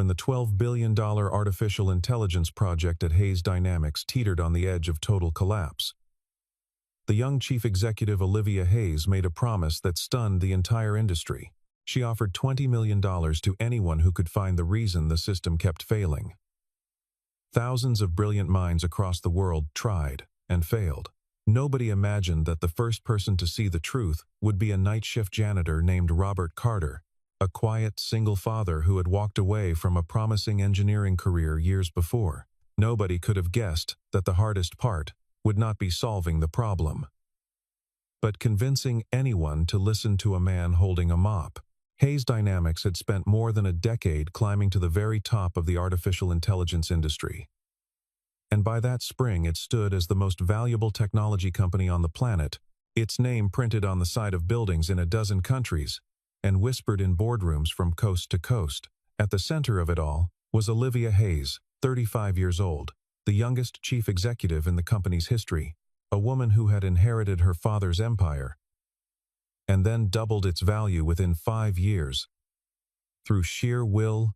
when the $12 billion artificial intelligence project at Hayes Dynamics teetered on the edge of total collapse. The young chief executive Olivia Hayes made a promise that stunned the entire industry. She offered $20 million to anyone who could find the reason the system kept failing. Thousands of brilliant minds across the world tried and failed. Nobody imagined that the first person to see the truth would be a night shift janitor named Robert Carter, a quiet, single father who had walked away from a promising engineering career years before. Nobody could have guessed that the hardest part would not be solving the problem, but convincing anyone to listen to a man holding a mop. Hayes Dynamics had spent more than a decade climbing to the very top of the artificial intelligence industry. And by that spring, it stood as the most valuable technology company on the planet, its name printed on the side of buildings in a dozen countries, and whispered in boardrooms from coast to coast. At the center of it all was Olivia Hayes, 35 years old, the youngest chief executive in the company's history, a woman who had inherited her father's empire and then doubled its value within 5 years. Through sheer will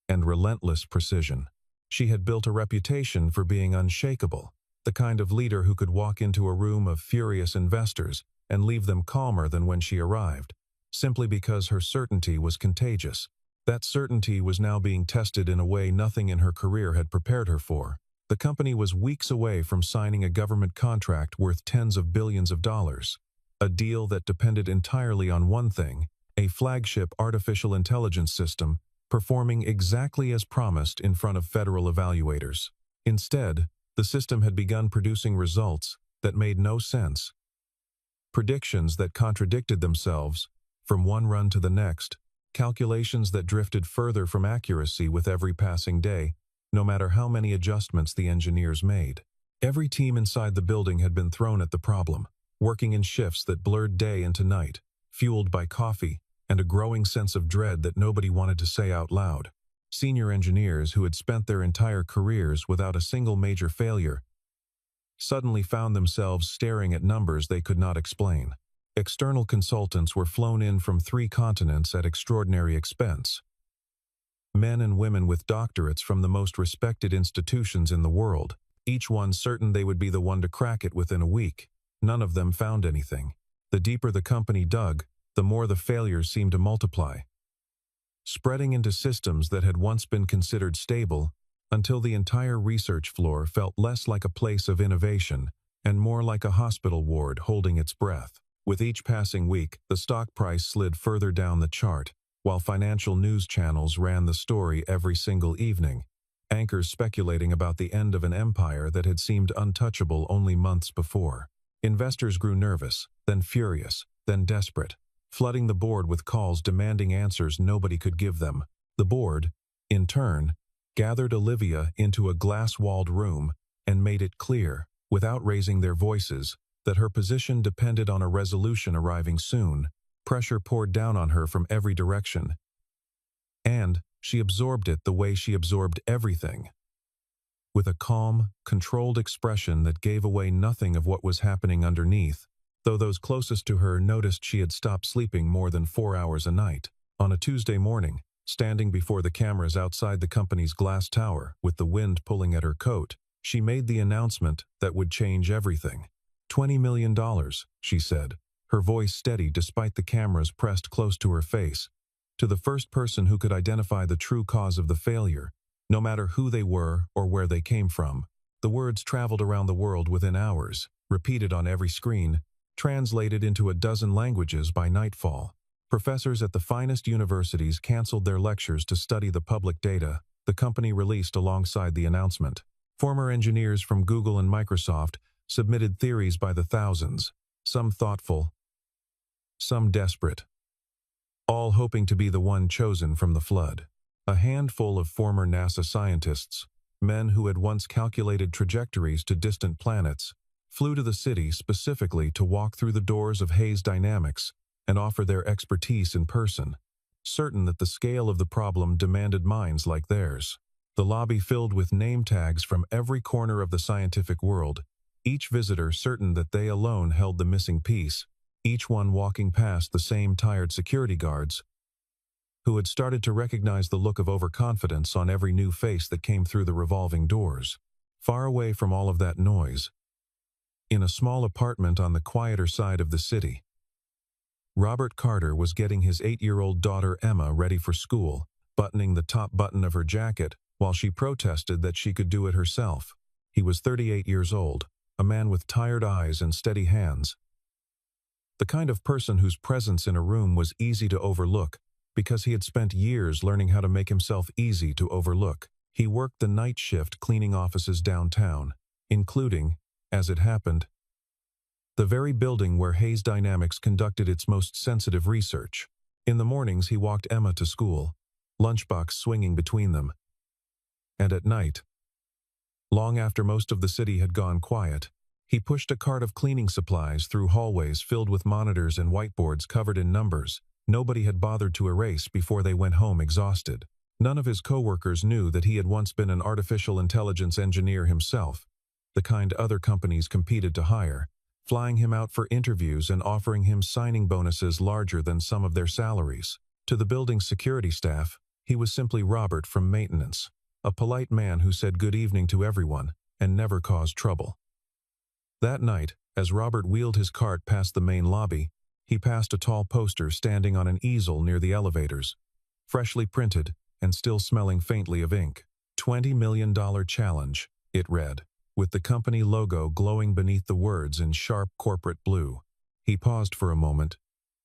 and relentless precision, she had built a reputation for being unshakable, the kind of leader who could walk into a room of furious investors and leave them calmer than when she arrived, simply because her certainty was contagious. That certainty was now being tested in a way nothing in her career had prepared her for. The company was weeks away from signing a government contract worth tens of billions of dollars, a deal that depended entirely on one thing: a flagship artificial intelligence system performing exactly as promised in front of federal evaluators. Instead, the system had begun producing results that made no sense. Predictions that contradicted themselves from one run to the next, calculations that drifted further from accuracy with every passing day, no matter how many adjustments the engineers made. Every team inside the building had been thrown at the problem, working in shifts that blurred day into night, fueled by coffee and a growing sense of dread that nobody wanted to say out loud. Senior engineers who had spent their entire careers without a single major failure suddenly found themselves staring at numbers they could not explain. External consultants were flown in from 3 continents at extraordinary expense. Men and women with doctorates from the most respected institutions in the world, each one certain they would be the one to crack it within a week. None of them found anything. The deeper the company dug, the more the failures seemed to multiply, spreading into systems that had once been considered stable, until the entire research floor felt less like a place of innovation and more like a hospital ward holding its breath. With each passing week, the stock price slid further down the chart, while financial news channels ran the story every single evening, anchors speculating about the end of an empire that had seemed untouchable only months before. Investors grew nervous, then furious, then desperate, flooding the board with calls demanding answers nobody could give them. The board, in turn, gathered Olivia into a glass-walled room and made it clear, without raising their voices, that her position depended on a resolution arriving soon. Pressure poured down on her from every direction, and she absorbed it the way she absorbed everything, with a calm, controlled expression that gave away nothing of what was happening underneath, though those closest to her noticed she had stopped sleeping more than 4 hours a night. On a Tuesday morning, standing before the cameras outside the company's glass tower with the wind pulling at her coat, she made the announcement that would change everything. $20 million, she said, her voice steady despite the cameras pressed close to her face, to the first person who could identify the true cause of the failure, no matter who they were or where they came from. The words traveled around the world within hours, repeated on every screen, translated into a dozen languages by nightfall. Professors at the finest universities canceled their lectures to study the public data the company released alongside the announcement. Former engineers from Google and Microsoft submitted theories by the thousands, some thoughtful, some desperate, all hoping to be the one chosen from the flood. A handful of former NASA scientists, men who had once calculated trajectories to distant planets, flew to the city specifically to walk through the doors of Hayes Dynamics and offer their expertise in person, certain that the scale of the problem demanded minds like theirs. The lobby filled with name tags from every corner of the scientific world, each visitor certain that they alone held the missing piece, each one walking past the same tired security guards, who had started to recognize the look of overconfidence on every new face that came through the revolving doors. Far away from all of that noise, in a small apartment on the quieter side of the city, Robert Carter was getting his 8-year-old daughter Emma ready for school, buttoning the top button of her jacket while she protested that she could do it herself. He was 38 years old, a man with tired eyes and steady hands. The kind of person whose presence in a room was easy to overlook because he had spent years learning how to make himself easy to overlook. He worked the night shift cleaning offices downtown, including, as it happened, the very building where Hayes Dynamics conducted its most sensitive research. In the mornings he walked Emma to school, lunchbox swinging between them. And at night, long after most of the city had gone quiet, he pushed a cart of cleaning supplies through hallways filled with monitors and whiteboards covered in numbers nobody had bothered to erase before they went home exhausted. None of his coworkers knew that he had once been an artificial intelligence engineer himself, the kind other companies competed to hire, flying him out for interviews and offering him signing bonuses larger than some of their salaries. To the building's security staff, he was simply Robert from maintenance, a polite man who said good evening to everyone and never caused trouble. That night, as Robert wheeled his cart past the main lobby, he passed a tall poster standing on an easel near the elevators, freshly printed and still smelling faintly of ink. $20 million challenge, it read, with the company logo glowing beneath the words in sharp corporate blue. He paused for a moment,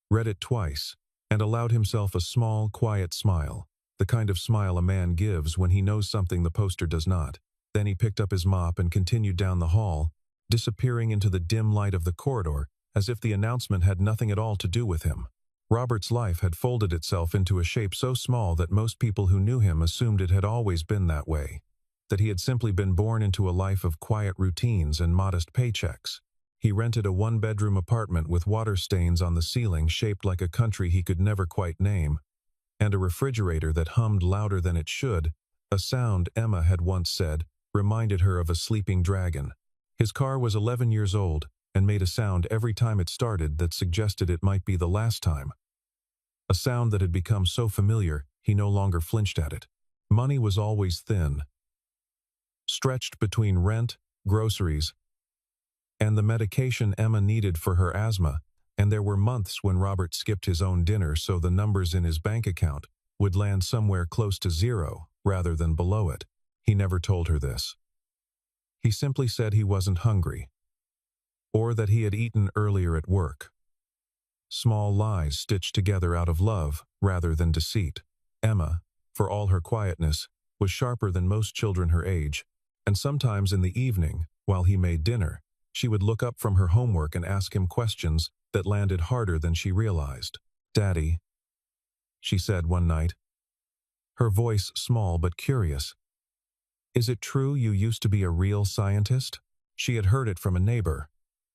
read it twice, and allowed himself a small, quiet smile, the kind of smile a man gives when he knows something the poster does not. Then he picked up his mop and continued down the hall, disappearing into the dim light of the corridor, as if the announcement had nothing at all to do with him. Robert's life had folded itself into a shape so small that most people who knew him assumed it had always been that way, that he had simply been born into a life of quiet routines and modest paychecks. He rented a one-bedroom apartment with water stains on the ceiling shaped like a country he could never quite name, and a refrigerator that hummed louder than it should, a sound Emma had once said reminded her of a sleeping dragon. His car was 11 years old and made a sound every time it started that suggested it might be the last time. A sound that had become so familiar he no longer flinched at it. Money was always thin, stretched between rent, groceries, and the medication Emma needed for her asthma, and there were months when Robert skipped his own dinner so the numbers in his bank account would land somewhere close to zero rather than below it. He never told her this. He simply said he wasn't hungry, or that he had eaten earlier at work. Small lies stitched together out of love rather than deceit. Emma, for all her quietness, was sharper than most children her age, and sometimes in the evening, while he made dinner, she would look up from her homework and ask him questions that landed harder than she realized. "Daddy," she said one night, her voice small but curious, "is it true you used to be a real scientist?" She had heard it from a neighbor,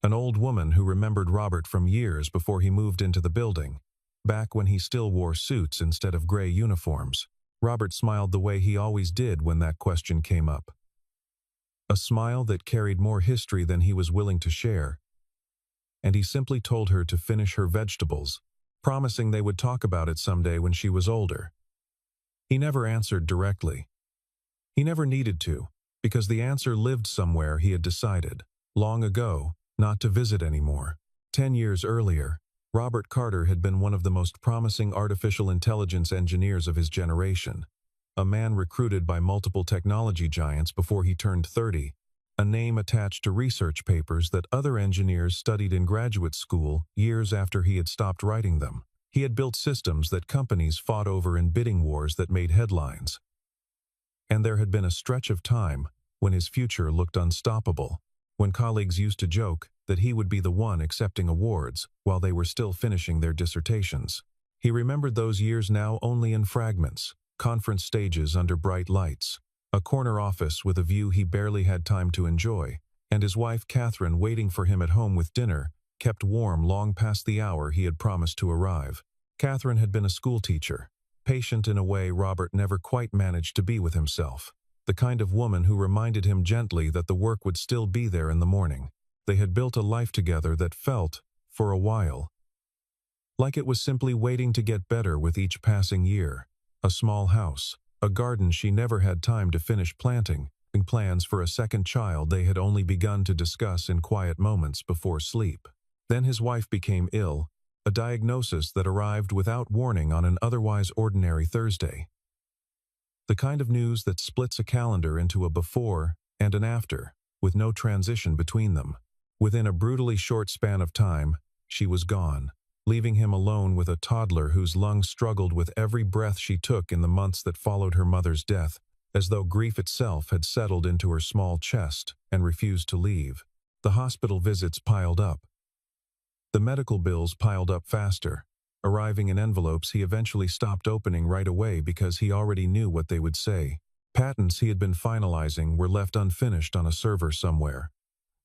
an old woman who remembered Robert from years before he moved into the building, back when he still wore suits instead of gray uniforms. Robert smiled the way he always did when that question came up. A smile that carried more history than he was willing to share. And he simply told her to finish her vegetables, promising they would talk about it someday when she was older. He never answered directly. He never needed to, because the answer lived somewhere he had decided, long ago, not to visit anymore. 10 years earlier, Robert Carter had been one of the most promising artificial intelligence engineers of his generation, a man recruited by multiple technology giants before he turned 30, a name attached to research papers that other engineers studied in graduate school years after he had stopped writing them. He had built systems that companies fought over in bidding wars that made headlines. And there had been a stretch of time when his future looked unstoppable, when colleagues used to joke that he would be the one accepting awards while they were still finishing their dissertations. He remembered those years now only in fragments, conference stages under bright lights, a corner office with a view he barely had time to enjoy, and his wife Catherine waiting for him at home with dinner, kept warm long past the hour he had promised to arrive. Catherine had been a schoolteacher, patient in a way Robert never quite managed to be with himself, the kind of woman who reminded him gently that the work would still be there in the morning. They had built a life together that felt, for a while, like it was simply waiting to get better with each passing year. A small house, a garden she never had time to finish planting, and plans for a second child they had only begun to discuss in quiet moments before sleep. Then his wife became ill, a diagnosis that arrived without warning on an otherwise ordinary Thursday. The kind of news that splits a calendar into a before and an after, with no transition between them. Within a brutally short span of time, she was gone, leaving him alone with a toddler whose lungs struggled with every breath she took in the months that followed her mother's death, as though grief itself had settled into her small chest and refused to leave. The hospital visits piled up. The medical bills piled up faster, arriving in envelopes he eventually stopped opening right away because he already knew what they would say. Patents he had been finalizing were left unfinished on a server somewhere.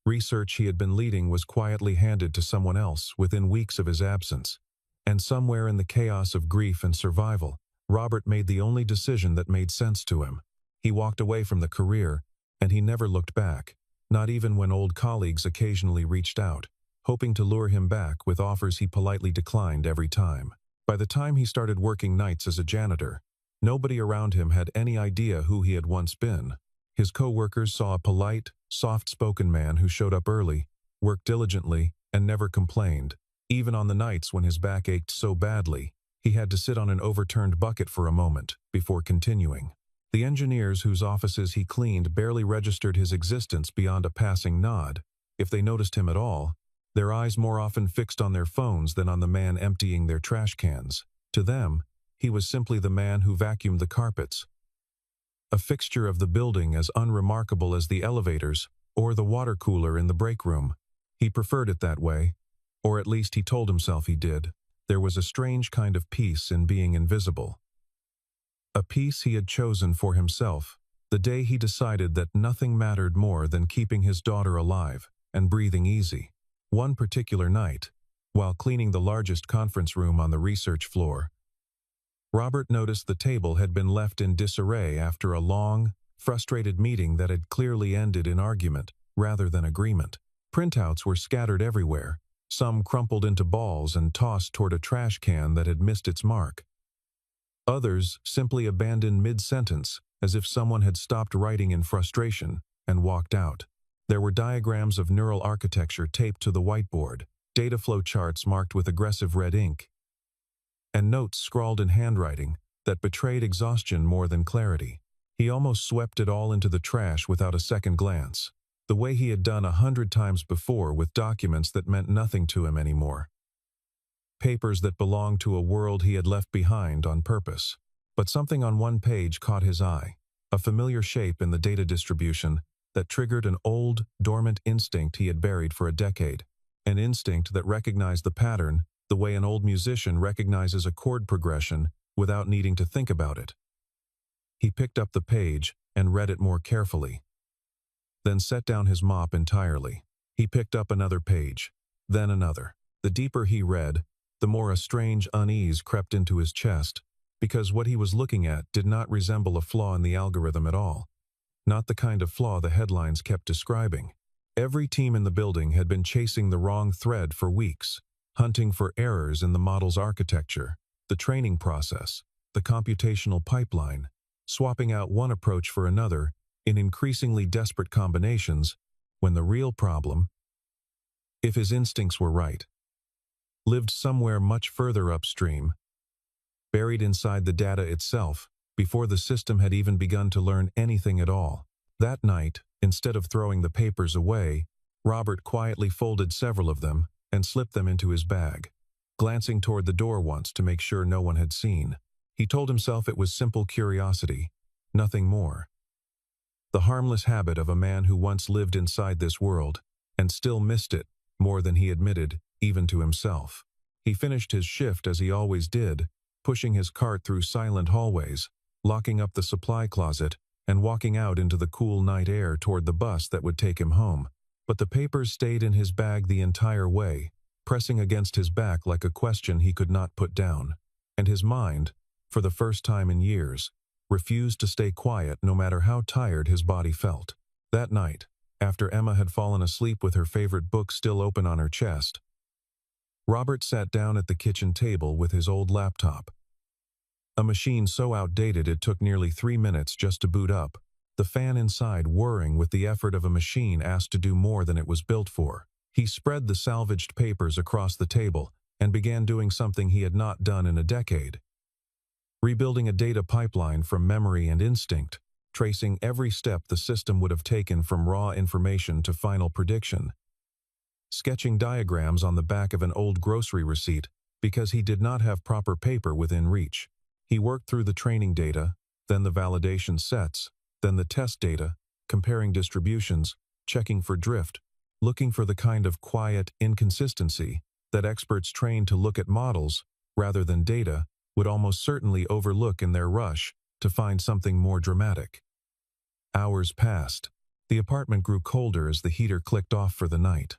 Research he had been leading was quietly handed to someone else within weeks of his absence. And somewhere in the chaos of grief and survival, Robert made the only decision that made sense to him. He walked away from the career, and he never looked back, not even when old colleagues occasionally reached out, hoping to lure him back with offers he politely declined every time. By the time he started working nights as a janitor, nobody around him had any idea who he had once been. His co-workers saw a polite, soft-spoken man who showed up early, worked diligently, and never complained. Even on the nights when his back ached so badly, he had to sit on an overturned bucket for a moment before continuing. The engineers whose offices he cleaned barely registered his existence beyond a passing nod. If they noticed him at all, their eyes more often fixed on their phones than on the man emptying their trash cans. To them, he was simply the man who vacuumed the carpets, a fixture of the building as unremarkable as the elevators or the water cooler in the break room. He preferred it that way, or at least he told himself he did. There was a strange kind of peace in being invisible. A peace he had chosen for himself, the day he decided that nothing mattered more than keeping his daughter alive and breathing easy. One particular night, while cleaning the largest conference room on the research floor, Robert noticed the table had been left in disarray after a long, frustrated meeting that had clearly ended in argument rather than agreement. Printouts were scattered everywhere, some crumpled into balls and tossed toward a trash can that had missed its mark. Others simply abandoned mid-sentence, as if someone had stopped writing in frustration and walked out. There were diagrams of neural architecture taped to the whiteboard, data flow charts marked with aggressive red ink, and notes scrawled in handwriting that betrayed exhaustion more than clarity. He almost swept it all into the trash without a second glance, the way he had done 100 times before with documents that meant nothing to him anymore. Papers that belonged to a world he had left behind on purpose. But something on one page caught his eye, a familiar shape in the data distribution that triggered an old, dormant instinct he had buried for a decade, an instinct that recognized the pattern the way an old musician recognizes a chord progression without needing to think about it. He picked up the page and read it more carefully, then set down his mop entirely. He picked up another page, then another. The deeper he read, the more a strange unease crept into his chest, because what he was looking at did not resemble a flaw in the algorithm at all. Not the kind of flaw the headlines kept describing. Every team in the building had been chasing the wrong thread for weeks, hunting for errors in the model's architecture, the training process, the computational pipeline, swapping out one approach for another in increasingly desperate combinations, when the real problem, if his instincts were right, lived somewhere much further upstream, buried inside the data itself, before the system had even begun to learn anything at all. That night, instead of throwing the papers away, Robert quietly folded several of them and slipped them into his bag, glancing toward the door once to make sure no one had seen. He told himself it was simple curiosity, nothing more. The harmless habit of a man who once lived inside this world and still missed it more than he admitted, even to himself. He finished his shift as he always did, pushing his cart through silent hallways, locking up the supply closet, and walking out into the cool night air toward the bus that would take him home. But the papers stayed in his bag the entire way, pressing against his back like a question he could not put down. And his mind, for the first time in years, refused to stay quiet no matter how tired his body felt. That night, after Emma had fallen asleep with her favorite book still open on her chest, Robert sat down at the kitchen table with his old laptop. A machine so outdated it took nearly 3 minutes just to boot up, the fan inside whirring with the effort of a machine asked to do more than it was built for. He spread the salvaged papers across the table and began doing something he had not done in a decade. Rebuilding a data pipeline from memory and instinct, tracing every step the system would have taken from raw information to final prediction. Sketching diagrams on the back of an old grocery receipt because he did not have proper paper within reach. He worked through the training data, then the validation sets, then the test data, comparing distributions, checking for drift, looking for the kind of quiet inconsistency that experts trained to look at models, rather than data, would almost certainly overlook in their rush to find something more dramatic. Hours passed. The apartment grew colder as the heater clicked off for the night.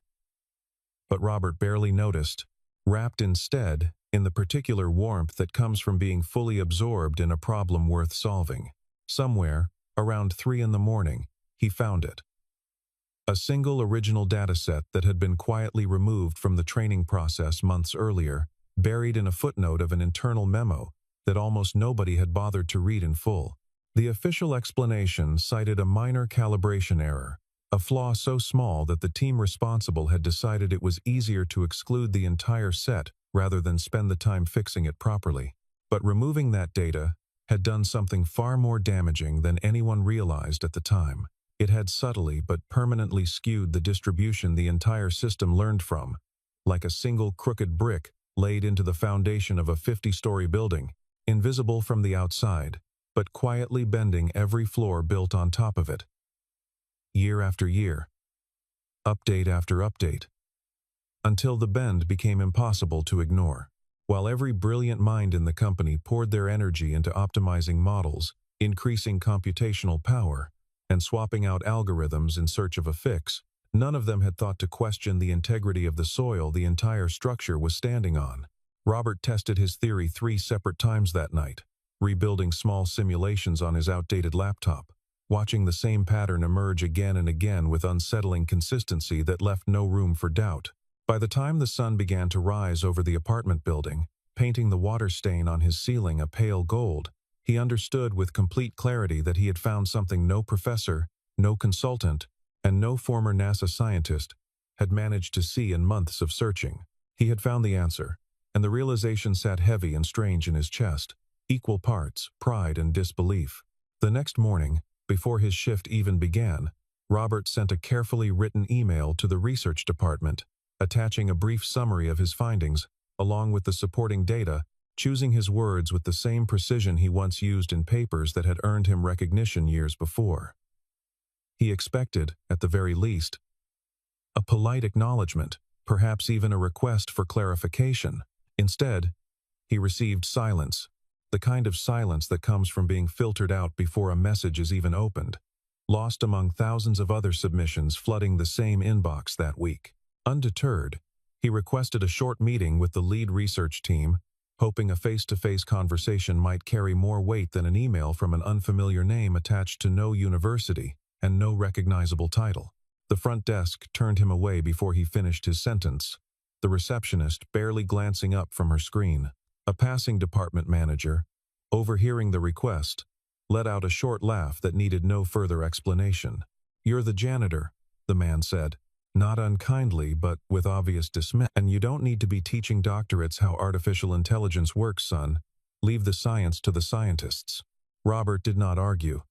But Robert barely noticed, wrapped instead in the particular warmth that comes from being fully absorbed in a problem worth solving. Somewhere, around 3 in the morning, he found it. A single original dataset that had been quietly removed from the training process months earlier, buried in a footnote of an internal memo that almost nobody had bothered to read in full. The official explanation cited a minor calibration error, a flaw so small that the team responsible had decided it was easier to exclude the entire set rather than spend the time fixing it properly. But removing that data had done something far more damaging than anyone realized at the time. It had subtly but permanently skewed the distribution the entire system learned from, like a single crooked brick laid into the foundation of a 50-story building, invisible from the outside, but quietly bending every floor built on top of it. Year after year, update after update, until the bend became impossible to ignore. While every brilliant mind in the company poured their energy into optimizing models, increasing computational power, and swapping out algorithms in search of a fix, none of them had thought to question the integrity of the soil the entire structure was standing on. Robert tested his theory 3 separate times that night, rebuilding small simulations on his outdated laptop, watching the same pattern emerge again and again with unsettling consistency that left no room for doubt. By the time the sun began to rise over the apartment building, painting the water stain on his ceiling a pale gold, he understood with complete clarity that he had found something no professor, no consultant, and no former NASA scientist had managed to see in months of searching. He had found the answer, and the realization sat heavy and strange in his chest, equal parts pride and disbelief. The next morning, before his shift even began, Robert sent a carefully written email to the research department, attaching a brief summary of his findings, along with the supporting data, choosing his words with the same precision he once used in papers that had earned him recognition years before. He expected, at the very least, a polite acknowledgement, perhaps even a request for clarification. Instead, he received silence, the kind of silence that comes from being filtered out before a message is even opened, lost among thousands of other submissions flooding the same inbox that week. Undeterred, he requested a short meeting with the lead research team, hoping a face-to-face conversation might carry more weight than an email from an unfamiliar name attached to no university and no recognizable title. The front desk turned him away before he finished his sentence, the receptionist barely glancing up from her screen. A passing department manager, overhearing the request, let out a short laugh that needed no further explanation. "You're the janitor," the man said, not unkindly but with obvious dismay. "And you don't need to be teaching doctorates how artificial intelligence works, son. Leave the science to the scientists." Robert did not argue.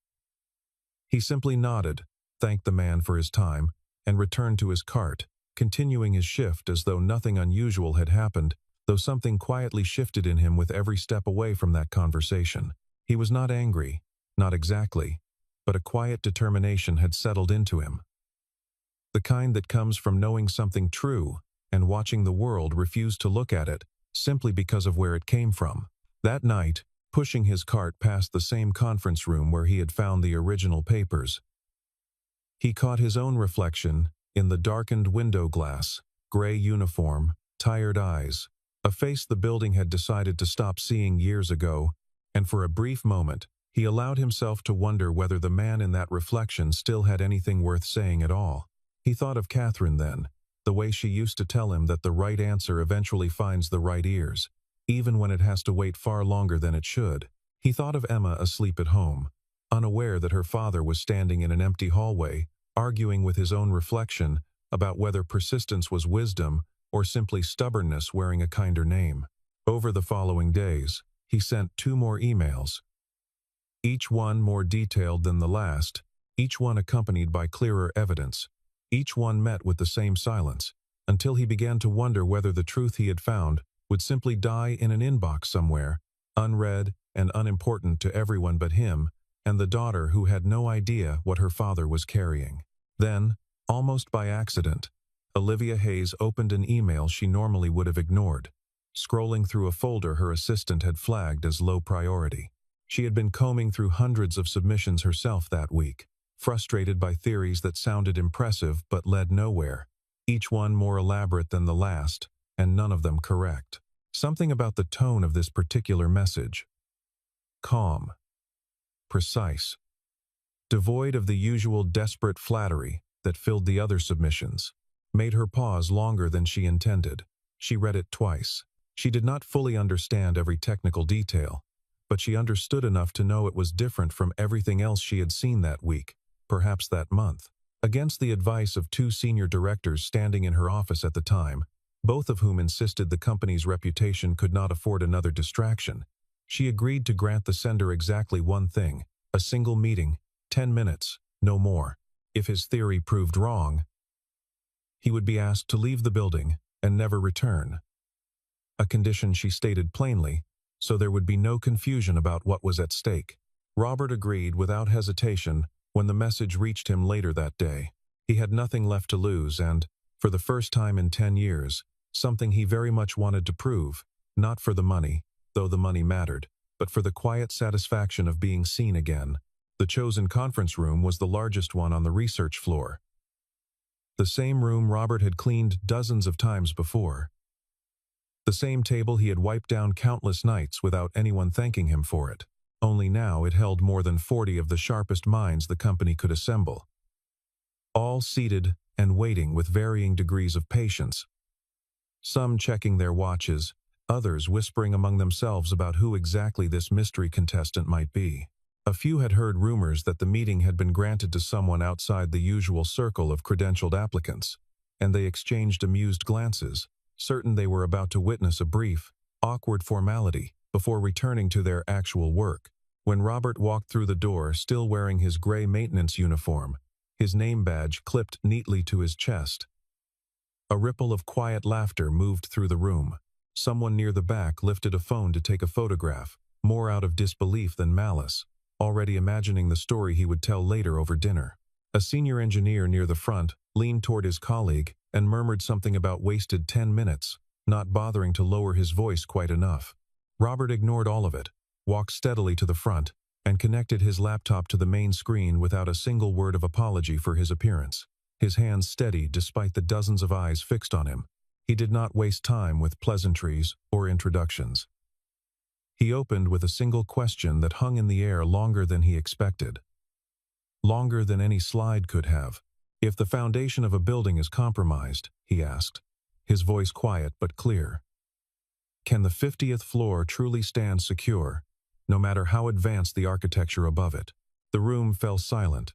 He simply nodded, thanked the man for his time, and returned to his cart, continuing his shift as though nothing unusual had happened, though something quietly shifted in him with every step away from that conversation. He was not angry, not exactly, but a quiet determination had settled into him. The kind that comes from knowing something true and watching the world refuse to look at it simply because of where it came from. That night, pushing his cart past the same conference room where he had found the original papers, he caught his own reflection in the darkened window glass, gray uniform, tired eyes, a face the building had decided to stop seeing years ago, and for a brief moment, he allowed himself to wonder whether the man in that reflection still had anything worth saying at all. He thought of Catherine then, the way she used to tell him that the right answer eventually finds the right ears, even when it has to wait far longer than it should. He thought of Emma asleep at home, unaware that her father was standing in an empty hallway, arguing with his own reflection about whether persistence was wisdom or simply stubbornness wearing a kinder name. Over the following days, he sent 2 more emails, each one more detailed than the last, each one accompanied by clearer evidence. Each one met with the same silence, until he began to wonder whether the truth he had found would simply die in an inbox somewhere, unread and unimportant to everyone but him and the daughter who had no idea what her father was carrying. Then, almost by accident, Olivia Hayes opened an email she normally would have ignored, scrolling through a folder her assistant had flagged as low priority. She had been combing through hundreds of submissions herself that week, frustrated by theories that sounded impressive but led nowhere, each one more elaborate than the last, and none of them correct. Something about the tone of this particular message, calm, precise, devoid of the usual desperate flattery that filled the other submissions, made her pause longer than she intended. She read it twice. She did not fully understand every technical detail, but she understood enough to know it was different from everything else she had seen that week, perhaps that month. Against the advice of 2 senior directors standing in her office at the time, both of whom insisted the company's reputation could not afford another distraction, she agreed to grant the sender exactly one thing: a single meeting, 10 minutes, no more. If his theory proved wrong, he would be asked to leave the building and never return. A condition she stated plainly, so there would be no confusion about what was at stake. Robert agreed without hesitation when the message reached him later that day. He had nothing left to lose and, for the first time in 10 years, something he very much wanted to prove, not for the money, though the money mattered, but for the quiet satisfaction of being seen again. The chosen conference room was the largest one on the research floor. The same room Robert had cleaned dozens of times before. The same table he had wiped down countless nights without anyone thanking him for it. Only now it held more than 40 of the sharpest minds the company could assemble, all seated and waiting with varying degrees of patience. Some checking their watches, others whispering among themselves about who exactly this mystery contestant might be. A few had heard rumors that the meeting had been granted to someone outside the usual circle of credentialed applicants, and they exchanged amused glances, certain they were about to witness a brief, awkward formality before returning to their actual work. When Robert walked through the door still wearing his gray maintenance uniform, his name badge clipped neatly to his chest, a ripple of quiet laughter moved through the room. Someone near the back lifted a phone to take a photograph, more out of disbelief than malice, already imagining the story he would tell later over dinner. A senior engineer near the front leaned toward his colleague and murmured something about wasted 10 minutes, not bothering to lower his voice quite enough. Robert ignored all of it, walked steadily to the front, and connected his laptop to the main screen without a single word of apology for his appearance. His hands steady despite the dozens of eyes fixed on him. He did not waste time with pleasantries or introductions. He opened with a single question that hung in the air longer than he expected. Longer than any slide could have. "If the foundation of a building is compromised," he asked, his voice quiet but clear, "can the 50th floor truly stand secure, no matter how advanced the architecture above it?" The room fell silent.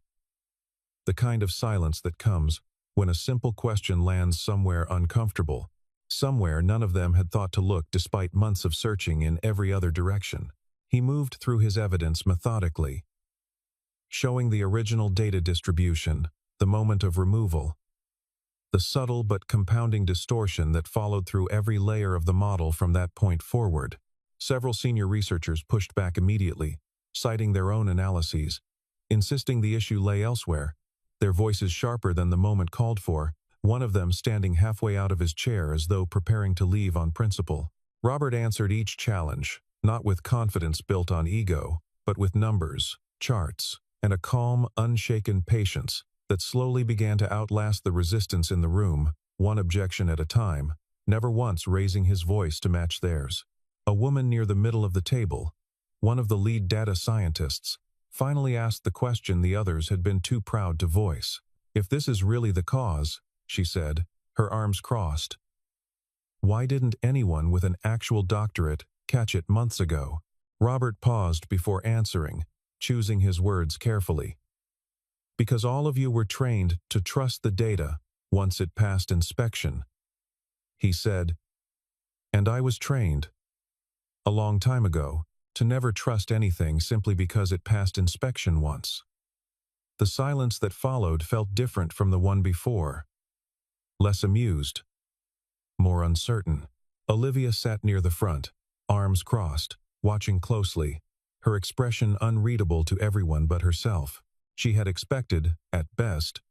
The kind of silence that comes when a simple question lands somewhere uncomfortable, somewhere none of them had thought to look despite months of searching in every other direction. He moved through his evidence methodically, showing the original data distribution, the moment of removal, the subtle but compounding distortion that followed through every layer of the model from that point forward. Several senior researchers pushed back immediately, citing their own analyses, insisting the issue lay elsewhere, their voices sharper than the moment called for, one of them standing halfway out of his chair as though preparing to leave on principle. Robert answered each challenge, not with confidence built on ego, but with numbers, charts, and a calm, unshaken patience that slowly began to outlast the resistance in the room, one objection at a time, never once raising his voice to match theirs. A woman near the middle of the table, one of the lead data scientists, finally asked the question the others had been too proud to voice. "If this is really the cause," she said, her arms crossed. Why didn't anyone with an actual doctorate catch it months ago? Robert paused before answering, choosing his words carefully. Because all of you were trained to trust the data once it passed inspection, he said. And I was trained, a long time ago, to never trust anything simply because it passed inspection once. The silence that followed felt different from the one before. Less amused, more uncertain. Olivia sat near the front, arms crossed, watching closely, her expression unreadable to everyone but herself. She had expected, at best,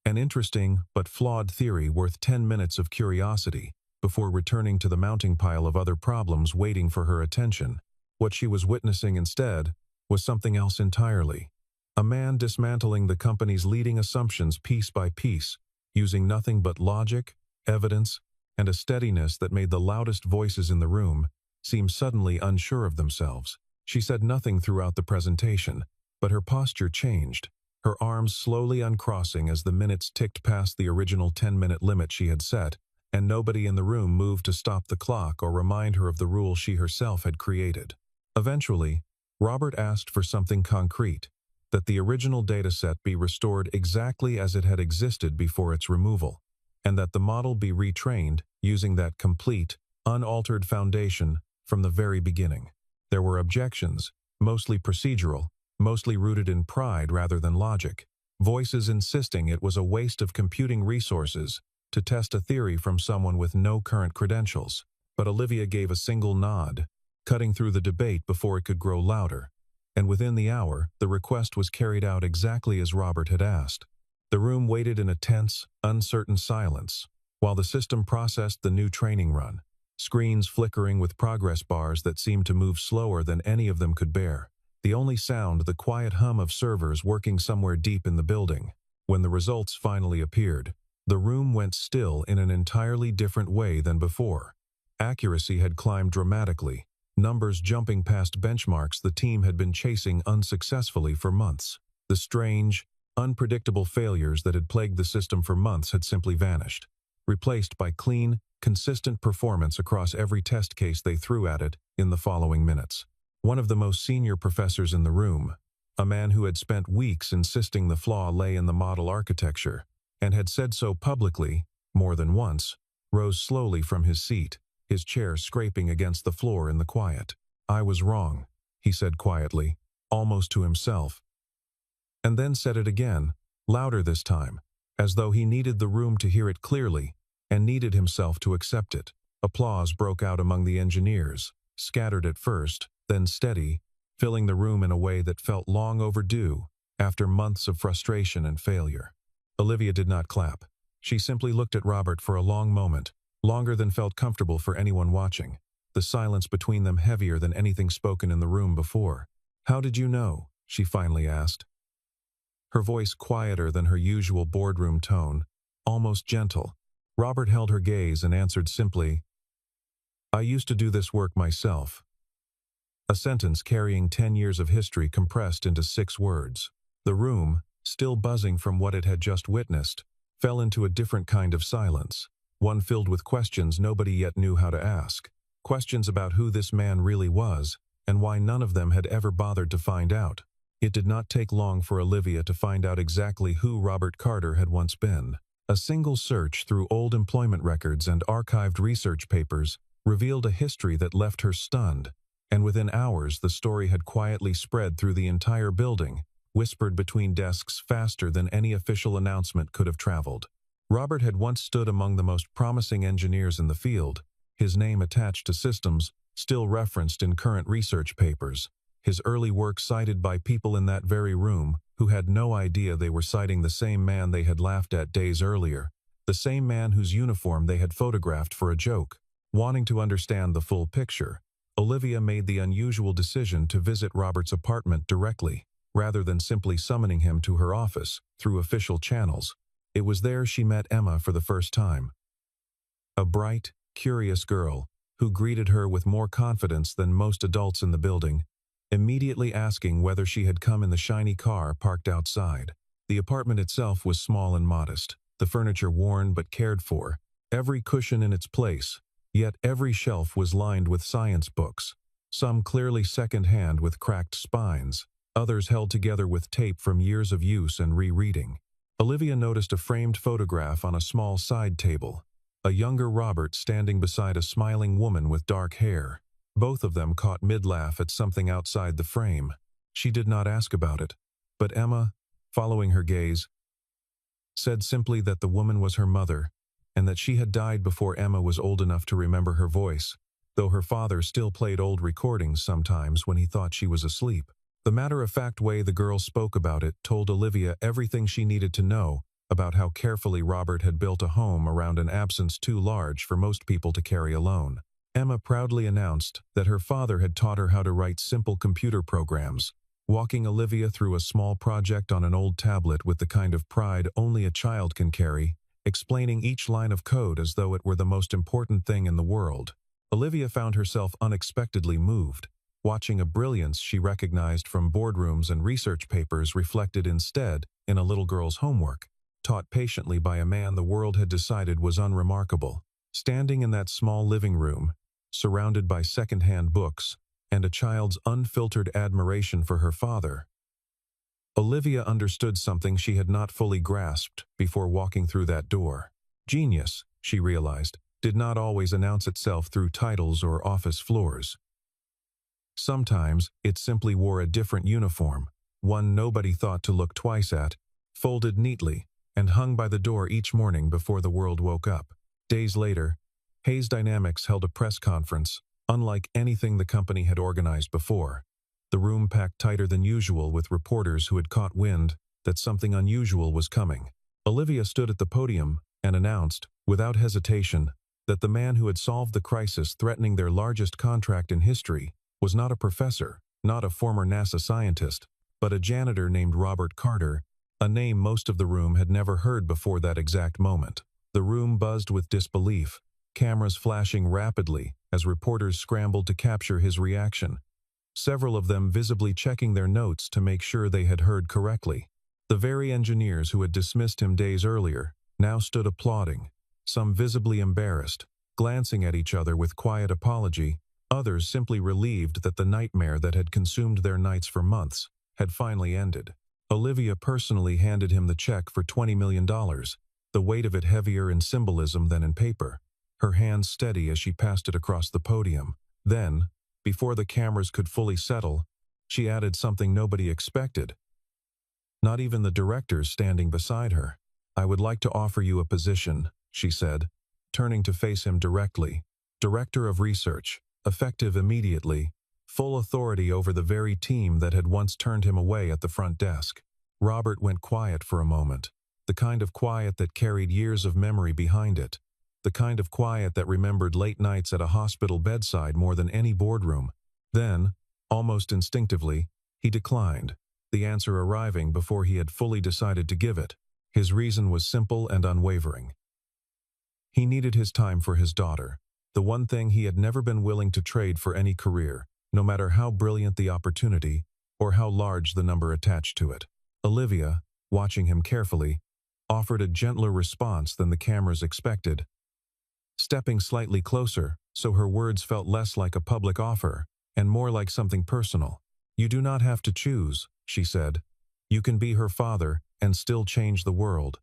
an interesting but flawed theory worth 10 minutes of curiosity before returning to the mounting pile of other problems waiting for her attention. What she was witnessing instead was something else entirely. A man dismantling the company's leading assumptions piece by piece, using nothing but logic, evidence, and a steadiness that made the loudest voices in the room seem suddenly unsure of themselves. She said nothing throughout the presentation, but her posture changed, her arms slowly uncrossing as the minutes ticked past the original 10-minute limit she had set, and nobody in the room moved to stop the clock or remind her of the rule she herself had created. Eventually, Robert asked for something concrete, that the original dataset be restored exactly as it had existed before its removal, and that the model be retrained using that complete, unaltered foundation from the very beginning. There were objections, mostly procedural, mostly rooted in pride rather than logic, voices insisting it was a waste of computing resources to test a theory from someone with no current credentials. But Olivia gave a single nod, cutting through the debate before it could grow louder, and within the hour, the request was carried out exactly as Robert had asked. The room waited in a tense, uncertain silence, while the system processed the new training run, screens flickering with progress bars that seemed to move slower than any of them could bear. The only sound, the quiet hum of servers working somewhere deep in the building. When the results finally appeared, the room went still in an entirely different way than before. Accuracy had climbed dramatically, numbers jumping past benchmarks the team had been chasing unsuccessfully for months. The strange, unpredictable failures that had plagued the system for months had simply vanished, replaced by clean, consistent performance across every test case they threw at it in the following minutes. One of the most senior professors in the room, a man who had spent weeks insisting the flaw lay in the model architecture, and had said so publicly, more than once, rose slowly from his seat, his chair scraping against the floor in the quiet. "I was wrong," he said quietly, almost to himself, and then said it again, louder this time, as though he needed the room to hear it clearly, and needed himself to accept it. Applause broke out among the engineers, scattered at first, then steady, filling the room in a way that felt long overdue after months of frustration and failure. Olivia did not clap. She simply looked at Robert for a long moment, longer than felt comfortable for anyone watching, the silence between them heavier than anything spoken in the room before. "How did you know?" she finally asked. Her voice quieter than her usual boardroom tone, almost gentle. Robert held her gaze and answered simply, "I used to do this work myself." A sentence carrying 10 years of history compressed into 6 words. The room, still buzzing from what it had just witnessed, fell into a different kind of silence, one filled with questions nobody yet knew how to ask. Questions about who this man really was, and why none of them had ever bothered to find out. It did not take long for Olivia to find out exactly who Robert Carter had once been. A single search through old employment records and archived research papers revealed a history that left her stunned, and within hours the story had quietly spread through the entire building, whispered between desks faster than any official announcement could have traveled. Robert had once stood among the most promising engineers in the field, his name attached to systems still referenced in current research papers, his early work cited by people in that very room who had no idea they were citing the same man they had laughed at days earlier, the same man whose uniform they had photographed for a joke. Wanting to understand the full picture, Olivia made the unusual decision to visit Robert's apartment directly, rather than simply summoning him to her office through official channels. It was there she met Emma for the first time. A bright, curious girl who greeted her with more confidence than most adults in the building, immediately asking whether she had come in the shiny car parked outside. The apartment itself was small and modest, the furniture worn but cared for, every cushion in its place, yet every shelf was lined with science books, some clearly second-hand with cracked spines, others held together with tape from years of use and rereading. Olivia noticed a framed photograph on a small side table, a younger Robert standing beside a smiling woman with dark hair. Both of them caught mid-laugh at something outside the frame. She did not ask about it, but Emma, following her gaze, said simply that the woman was her mother, and that she had died before Emma was old enough to remember her voice, though her father still played old recordings sometimes when he thought she was asleep. The matter-of-fact way the girl spoke about it told Olivia everything she needed to know about how carefully Robert had built a home around an absence too large for most people to carry alone. Emma proudly announced that her father had taught her how to write simple computer programs, walking Olivia through a small project on an old tablet with the kind of pride only a child can carry, explaining each line of code as though it were the most important thing in the world. Olivia found herself unexpectedly moved, watching a brilliance she recognized from boardrooms and research papers reflected instead in a little girl's homework, taught patiently by a man the world had decided was unremarkable. Standing in that small living room, surrounded by second-hand books, and a child's unfiltered admiration for her father, Olivia understood something she had not fully grasped before walking through that door. Genius, she realized, did not always announce itself through titles or office floors. Sometimes it simply wore a different uniform, one nobody thought to look twice at, folded neatly, and hung by the door each morning before the world woke up. Days later, Hayes Dynamics held a press conference, unlike anything the company had organized before. The room packed tighter than usual with reporters who had caught wind that something unusual was coming. Olivia stood at the podium and announced, without hesitation, that the man who had solved the crisis threatening their largest contract in history was not a professor, not a former NASA scientist, but a janitor named Robert Carter, a name most of the room had never heard before that exact moment. The room buzzed with disbelief, cameras flashing rapidly as reporters scrambled to capture his reaction, several of them visibly checking their notes to make sure they had heard correctly. The very engineers who had dismissed him days earlier now stood applauding, some visibly embarrassed, glancing at each other with quiet apology, others simply relieved that the nightmare that had consumed their nights for months had finally ended. Olivia personally handed him the check for $20 million, the weight of it heavier in symbolism than in paper, her hands steady as she passed it across the podium. Then, before the cameras could fully settle, she added something nobody expected, not even the directors standing beside her. "I would like to offer you a position," she said, turning to face him directly. "Director of Research, effective immediately, full authority over the very team that had once turned him away at the front desk." Robert went quiet for a moment, the kind of quiet that carried years of memory behind it, the kind of quiet that remembered late nights at a hospital bedside more than any boardroom. Then, almost instinctively, he declined, the answer arriving before he had fully decided to give it. His reason was simple and unwavering. He needed his time for his daughter, the one thing he had never been willing to trade for any career, no matter how brilliant the opportunity or how large the number attached to it. Olivia, watching him carefully, offered a gentler response than the cameras expected, stepping slightly closer so her words felt less like a public offer and more like something personal. "You do not have to choose," she said. "You can be her father and still change the world."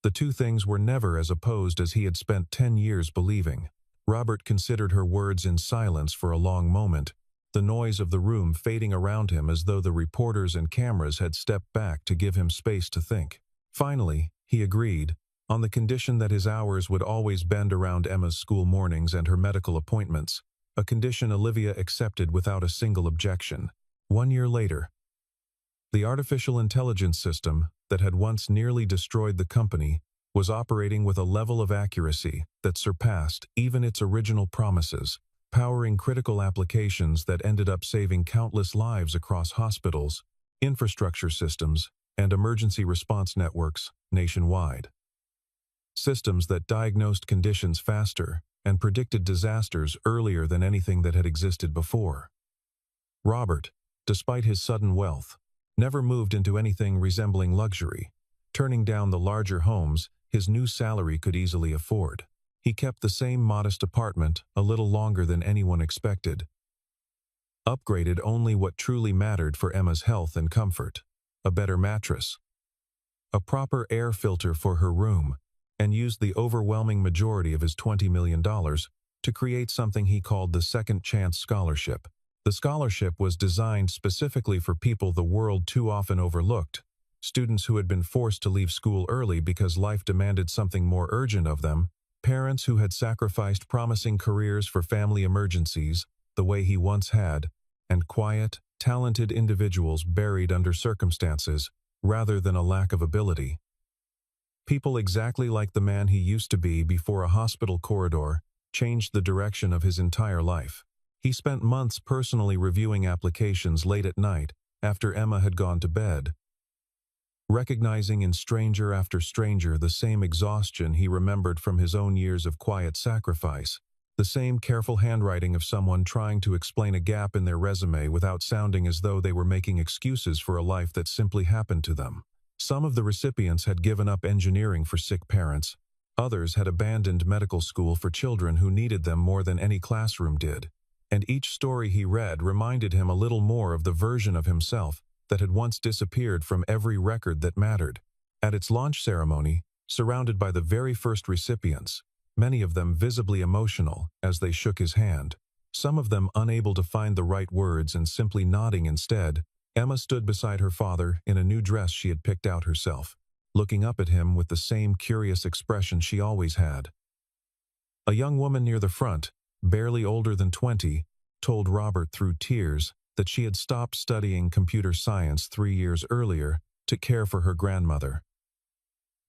The two things were never as opposed as he had spent 10 years believing. Robert considered her words in silence for a long moment, the noise of the room fading around him as though the reporters and cameras had stepped back to give him space to think. Finally, he agreed, on the condition that his hours would always bend around Emma's school mornings and her medical appointments, a condition Olivia accepted without a single objection. 1 year later, the artificial intelligence system that had once nearly destroyed the company was operating with a level of accuracy that surpassed even its original promises, powering critical applications that ended up saving countless lives across hospitals, infrastructure systems, and emergency response networks nationwide. Systems that diagnosed conditions faster and predicted disasters earlier than anything that had existed before. Robert, despite his sudden wealth, never moved into anything resembling luxury. turning down the larger homes his new salary could easily afford. He kept the same modest apartment a little longer than anyone expected, upgraded only what truly mattered for Emma's health and comfort: a better mattress, a proper air filter for her room, and used the overwhelming majority of his $20 million to create something he called the Second Chance Scholarship. The scholarship was designed specifically for people the world too often overlooked: students who had been forced to leave school early because life demanded something more urgent of them, parents who had sacrificed promising careers for family emergencies, the way he once had, and quiet, talented individuals buried under circumstances rather than a lack of ability. People exactly like the man he used to be before a hospital corridor changed the direction of his entire life. He spent months personally reviewing applications late at night after Emma had gone to bed, recognizing in stranger after stranger the same exhaustion he remembered from his own years of quiet sacrifice, the same careful handwriting of someone trying to explain a gap in their resume without sounding as though they were making excuses for a life that simply happened to them. Some of the recipients had given up engineering for sick parents. Others had abandoned medical school for children who needed them more than any classroom did. And each story he read reminded him a little more of the version of himself that had once disappeared from every record that mattered. At its launch ceremony, surrounded by the very first recipients, many of them visibly emotional as they shook his hand, some of them unable to find the right words and simply nodding instead, Emma stood beside her father in a new dress she had picked out herself, looking up at him with the same curious expression she always had. A young woman near the front, barely older than 20, told Robert through tears that she had stopped studying computer science 3 years earlier to care for her grandmother,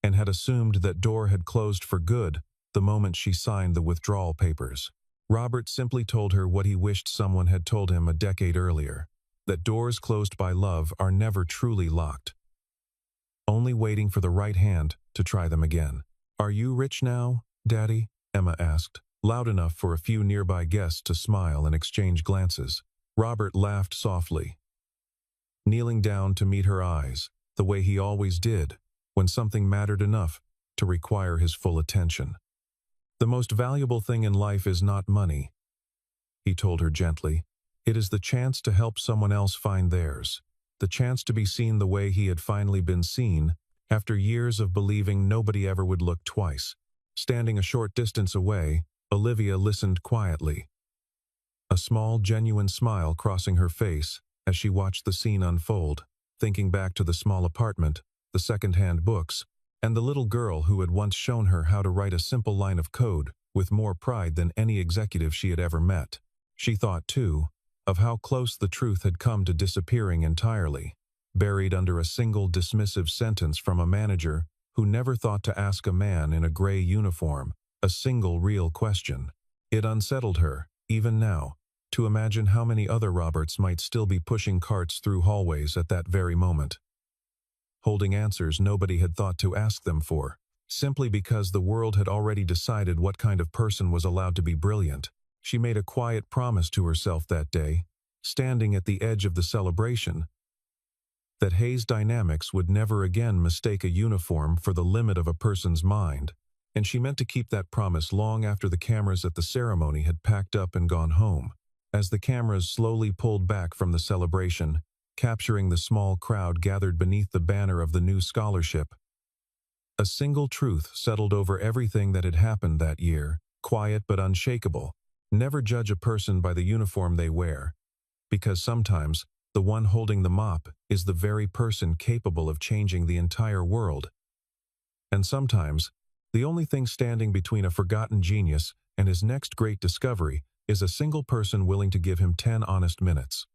and had assumed that door had closed for good the moment she signed the withdrawal papers. Robert simply told her what he wished someone had told him a decade earlier: that doors closed by love are never truly locked, only waiting for the right hand to try them again. "Are you rich now, Daddy?" Emma asked, loud enough for a few nearby guests to smile and exchange glances. Robert laughed softly, kneeling down to meet her eyes, the way he always did when something mattered enough to require his full attention. "The most valuable thing in life is not money," he told her gently. "It is the chance to help someone else find theirs, the chance to be seen the way he had finally been seen after years of believing nobody ever would look twice." Standing a short distance away, Olivia listened quietly, a small, genuine smile crossing her face as she watched the scene unfold, thinking back to the small apartment, the second-hand books, and the little girl who had once shown her how to write a simple line of code with more pride than any executive she had ever met. She thought, too, of how close the truth had come to disappearing entirely, buried under a single dismissive sentence from a manager who never thought to ask a man in a gray uniform a single real question. It unsettled her, even now, to imagine how many other Roberts might still be pushing carts through hallways at that very moment, holding answers nobody had thought to ask them for, simply because the world had already decided what kind of person was allowed to be brilliant. She made a quiet promise to herself that day, standing at the edge of the celebration, that Hayes Dynamics would never again mistake a uniform for the limit of a person's mind, and she meant to keep that promise long after the cameras at the ceremony had packed up and gone home. As the cameras slowly pulled back from the celebration, capturing the small crowd gathered beneath the banner of the new scholarship, a single truth settled over everything that had happened that year, quiet but unshakable: never judge a person by the uniform they wear, because sometimes the one holding the mop is the very person capable of changing the entire world. And sometimes, the only thing standing between a forgotten genius and his next great discovery is a single person willing to give him 10 honest minutes.